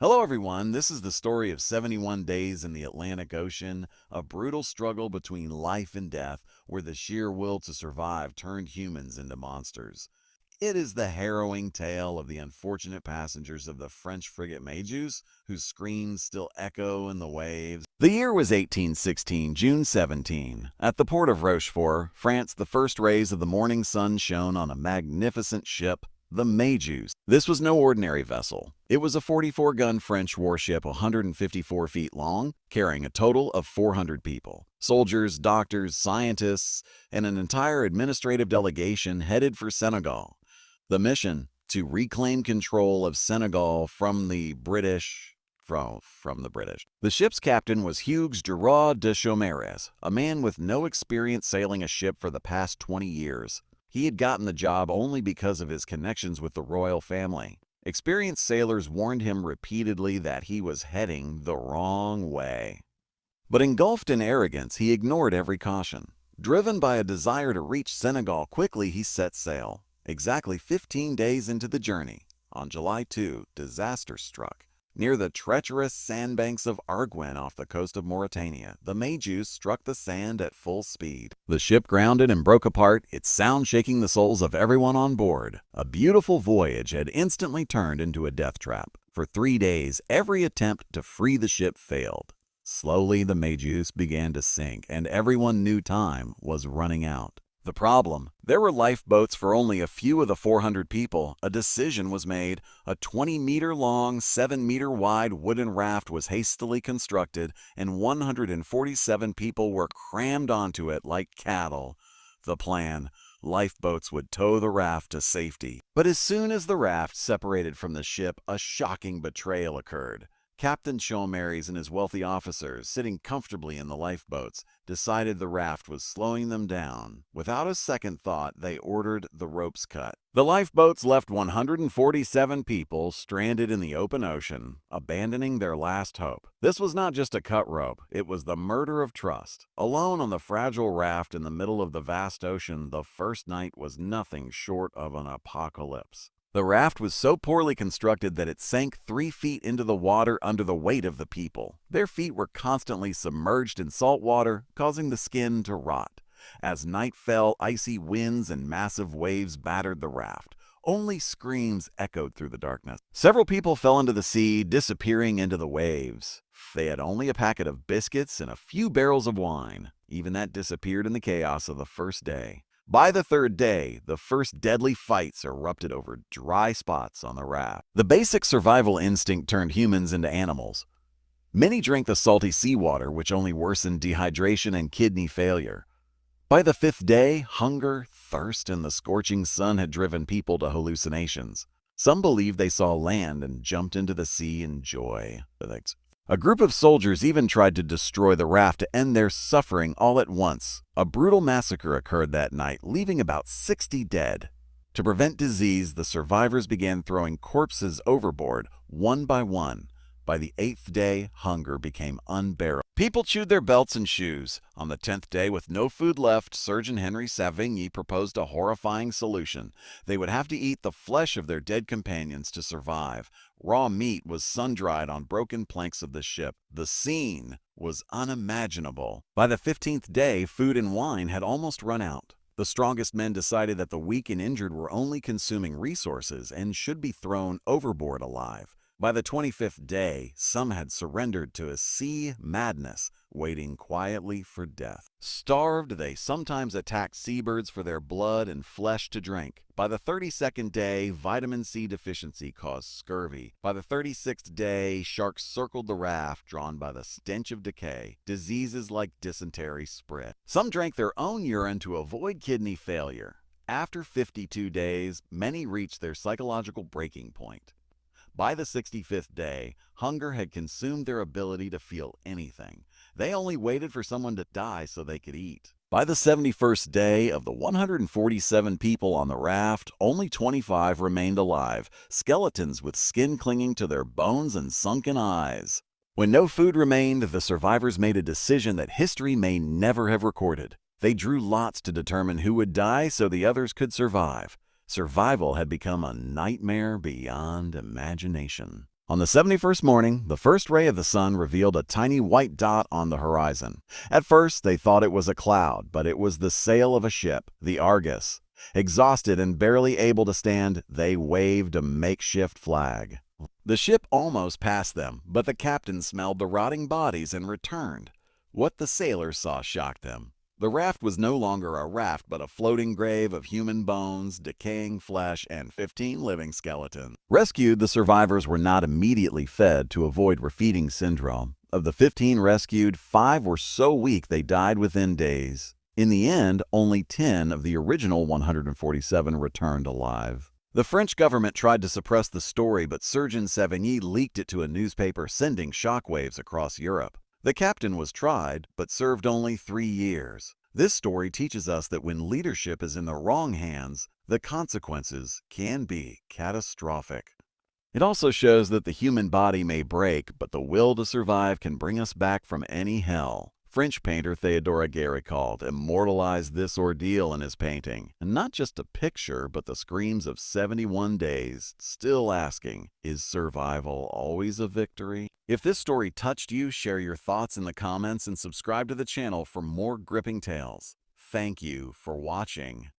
Hello everyone, this is the story of 71 days in the Atlantic Ocean, a brutal struggle between life and death where the sheer will to survive turned humans into monsters. It is the harrowing tale of the unfortunate passengers of the French frigate Medusa, whose screams still echo in the waves. The year was 1816, June 17. At the port of Rochefort, France, the first rays of the morning sun shone on a magnificent ship, the Medusa. This was no ordinary vessel. It was a 44-gun French warship 154 feet long, carrying a total of 400 people. Soldiers, doctors, scientists, and an entire administrative delegation headed for Senegal. The mission: to reclaim control of Senegal from the British. The ship's captain was Hugues Gerard de Chaumares, a man with no experience sailing a ship for the past 20 years. He had gotten the job only because of his connections with the royal family. Experienced sailors warned him repeatedly that he was heading the wrong way. But engulfed in arrogance, he ignored every caution. Driven by a desire to reach Senegal quickly, he set sail. Exactly 15 days into the journey, on July 2, disaster struck. Near the treacherous sandbanks of Arguin off the coast of Mauritania, the Medusa struck the sand at full speed. The ship grounded and broke apart, its sound shaking the souls of everyone on board. A beautiful voyage had instantly turned into a death trap. For 3 days, every attempt to free the ship failed. Slowly, the Medusa began to sink, and everyone knew time was running out. The problem: there were lifeboats for only a few of the 400 people. A decision was made. A 20-meter-long, 7-meter-wide wooden raft was hastily constructed, and 147 people were crammed onto it like cattle. The plan: lifeboats would tow the raft to safety. But as soon as the raft separated from the ship, a shocking betrayal occurred. Captain Chaumares and his wealthy officers, sitting comfortably in the lifeboats, decided the raft was slowing them down. Without a second thought, they ordered the ropes cut. The lifeboats left 147 people stranded in the open ocean, abandoning their last hope. This was not just a cut rope, it was the murder of trust. Alone on the fragile raft in the middle of the vast ocean, the first night was nothing short of an apocalypse. The raft was so poorly constructed that it sank 3 feet into the water under the weight of the people. Their feet were constantly submerged in salt water, causing the skin to rot. As night fell, icy winds and massive waves battered the raft. Only screams echoed through the darkness. Several people fell into the sea, disappearing into the waves. They had only a packet of biscuits and a few barrels of wine. Even that disappeared in the chaos of the first day. By the third day, the first deadly fights erupted over dry spots on the raft. The basic survival instinct turned humans into animals. Many drank the salty seawater, which only worsened dehydration and kidney failure. By the 5th day, hunger, thirst, and the scorching sun had driven people to hallucinations. Some believed they saw land and jumped into the sea in joy. A group of soldiers even tried to destroy the raft to end their suffering all at once. A brutal massacre occurred that night, leaving about 60 dead. To prevent disease, the survivors began throwing corpses overboard, one by one. By the 8th day, hunger became unbearable. People chewed their belts and shoes. On the 10th day, with no food left, Surgeon Henry Savigny proposed a horrifying solution. They would have to eat the flesh of their dead companions to survive. Raw meat was sun-dried on broken planks of the ship. The scene was unimaginable. By the 15th day, food and wine had almost run out. The strongest men decided that the weak and injured were only consuming resources and should be thrown overboard alive. By the 25th day, some had surrendered to a sea madness, waiting quietly for death. Starved, they sometimes attacked seabirds for their blood and flesh to drink. By the 32nd day, vitamin C deficiency caused scurvy. By the 36th day, sharks circled the raft, drawn by the stench of decay. Diseases like dysentery spread. Some drank their own urine to avoid kidney failure. After 52 days, many reached their psychological breaking point. By the 65th day, hunger had consumed their ability to feel anything. They only waited for someone to die so they could eat. By the 71st day, of the 147 people on the raft, only 25 remained alive, skeletons with skin clinging to their bones and sunken eyes. When no food remained, the survivors made a decision that history may never have recorded. They drew lots to determine who would die so the others could survive. Survival had become a nightmare beyond imagination. On the 71st morning, the first ray of the sun revealed a tiny white dot on the horizon. At first, they thought it was a cloud, but it was the sail of a ship, the Argus. Exhausted and barely able to stand, they waved a makeshift flag. The ship almost passed them, but the captain smelled the rotting bodies and returned. What the sailors saw shocked them. The raft was no longer a raft, but a floating grave of human bones, decaying flesh, and 15 living skeletons. Rescued, the survivors were not immediately fed to avoid refeeding syndrome. Of the 15 rescued, 5 were so weak they died within days. In the end, only 10 of the original 147 returned alive. The French government tried to suppress the story, but Surgeon Sevigny leaked it to a newspaper, sending shockwaves across Europe. The captain was tried, but served only 3 years. This story teaches us that when leadership is in the wrong hands, the consequences can be catastrophic. It also shows that the human body may break, but the will to survive can bring us back from any hell. French painter Théodore Géricault immortalized this ordeal in his painting. And not just a picture, but the screams of 71 days, still asking, is survival always a victory? If this story touched you, share your thoughts in the comments and subscribe to the channel for more gripping tales. Thank you for watching.